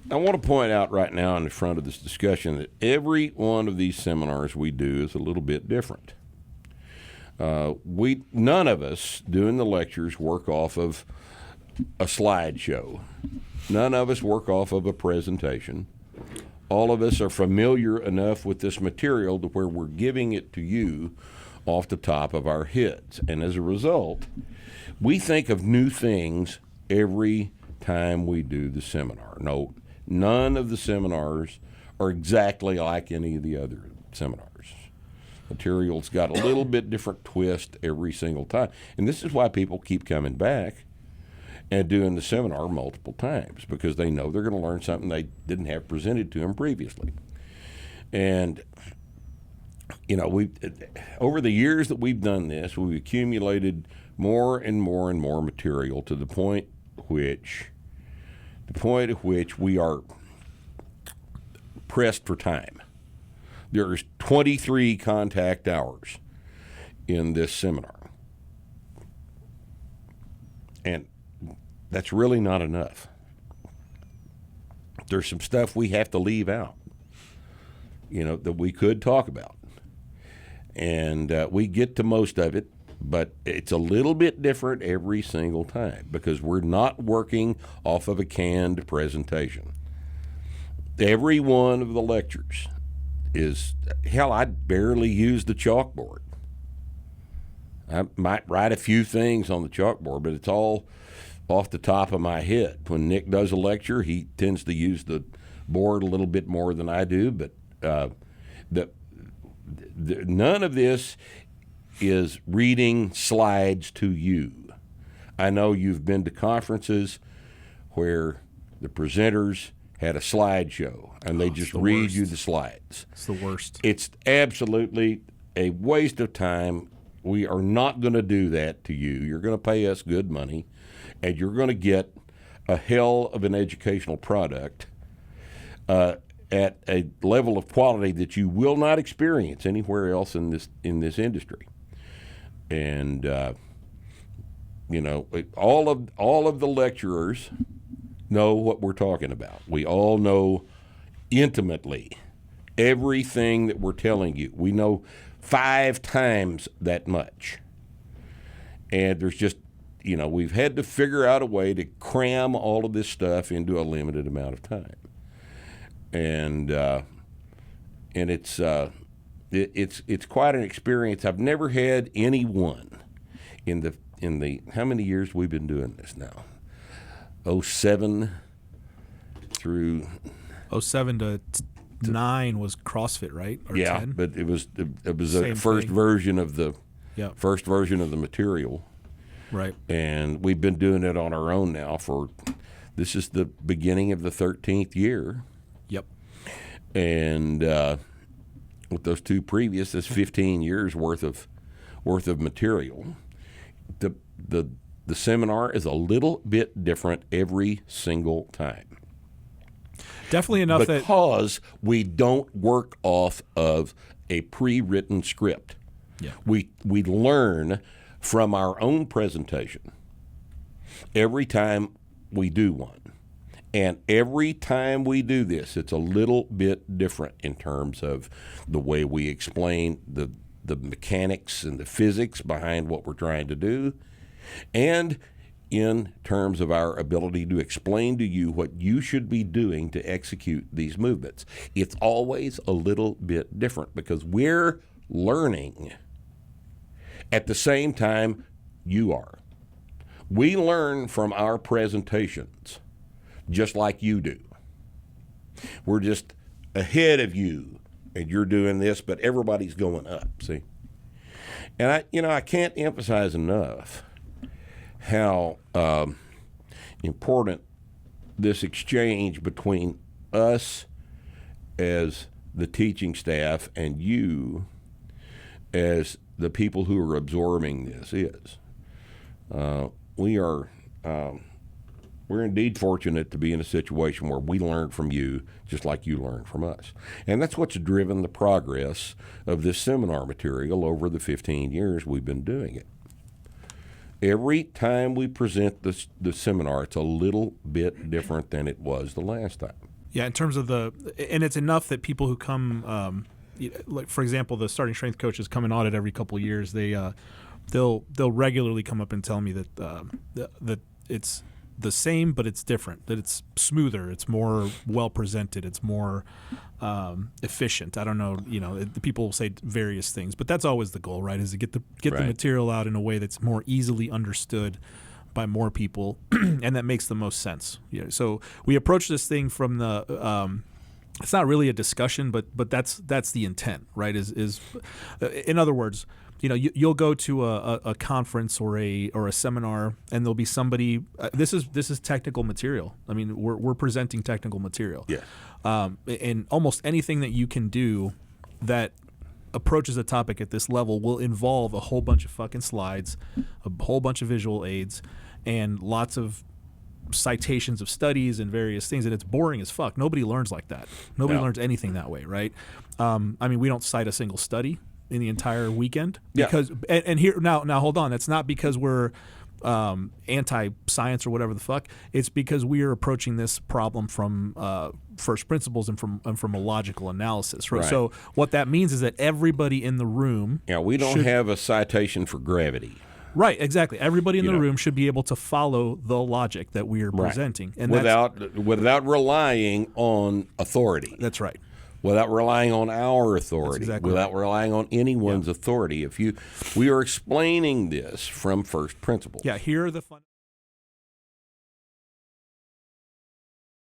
I want to point out right now in the front of this discussion that every one of these seminars we do is a little bit different. None of us doing the lectures work off of a slideshow. None of us work off of a presentation. All of us are familiar enough with this material to where we're giving it to you off the top of our heads. And as a result, we think of new things every time we do the seminar. No, none of the seminars are exactly like any of the other seminars. Material's got a little bit different twist every single time. And this is why people keep coming back and doing the seminar multiple times, because they know they're going to learn something they didn't have presented to them previously. And, over the years that we've done this, we've accumulated more and more and more material to the point at which we are pressed for time. There's 23 contact hours in this seminar. And that's really not enough. There's some stuff we have to leave out, that we could talk about. And we get to most of it, but it's a little bit different every single time because we're not working off of a canned presentation. Every one of the lectures I barely use the chalkboard. I might write a few things on the chalkboard, but it's all off the top of my head. When Nick does a lecture, he tends to use the board a little bit more than I do, but none of this is reading slides to you. I know you've been to conferences where the presenters had a slideshow and they just read you the slides. It's the worst. It's absolutely a waste of time. We are not going to do that to you. You're going to pay us good money, and you're going to get a hell of an educational product at a level of quality that you will not experience anywhere else in this industry. And all of the lecturers know what we're talking about. We all know intimately everything that we're telling you. We know 5 times that much. And there's just, we've had to figure out a way to cram all of this stuff into a limited amount of time. And it's quite an experience. I've never had anyone in the how many years we've been doing this now? 07 through 07 to 9 was CrossFit, right? Or yeah, 10? but it was Same a first thing. version of the Yep. first version of the material, Right. and we've been doing it on our own now this is the beginning of the 13th year, Yep. and with those 2 previous, that's 15 years worth of material. The seminar is a little bit different every single time. Definitely enough because we don't work off of a pre-written script. Yeah. We learn from our own presentation every time we do one. And every time we do this, it's a little bit different in terms of the way we explain the mechanics and the physics behind what we're trying to do, and in terms of our ability to explain to you what you should be doing to execute these movements. It's always a little bit different because we're learning at the same time you are. We learn from our presentations just like you do. We're just ahead of you, and you're doing this, but everybody's going up, see? And I can't emphasize enough how important this exchange between us as the teaching staff and you as the people who are absorbing this is. We're indeed fortunate to be in a situation where we learn from you just like you learn from us. And that's what's driven the progress of this seminar material over the 15 years we've been doing it. Every time we present the seminar, it's a little bit different than it was the last time. Yeah, in terms of and it's enough that people who come, like for example, the starting strength coaches come and audit every couple of years. They'll regularly come up and tell me that that it's the same, but it's different. That it's smoother, it's more well presented, it's more efficient. I don't know, people will say various things, but that's always the goal, right? Is to get the material out in a way that's more easily understood by more people, and that makes the most sense. So we approach this thing from the. It's not really a discussion, but that's the intent, right? Is in other words, you'll go to a conference or a seminar, and there'll be somebody. This is technical material. I mean, we're presenting technical material. Yeah. And almost anything that you can do that approaches a topic at this level will involve a whole bunch of fucking slides, a whole bunch of visual aids, and lots of citations of studies and various things, and it's boring as fuck. Nobody learns like that. Nobody learns anything that way, right? I mean, we don't cite a single study in the entire weekend because and here now hold on, that's not because we're anti-science or whatever the fuck. It's because we are approaching this problem from first principles and from a logical analysis, right? So what that means is that everybody in the room we don't have a citation for gravity. Right, exactly. Everybody in the room should be able to follow the logic that we are presenting, and without relying on authority. That's right. Without relying on our authority, without relying on anyone's authority. We are explaining this from first principles. Yeah, here are the fun.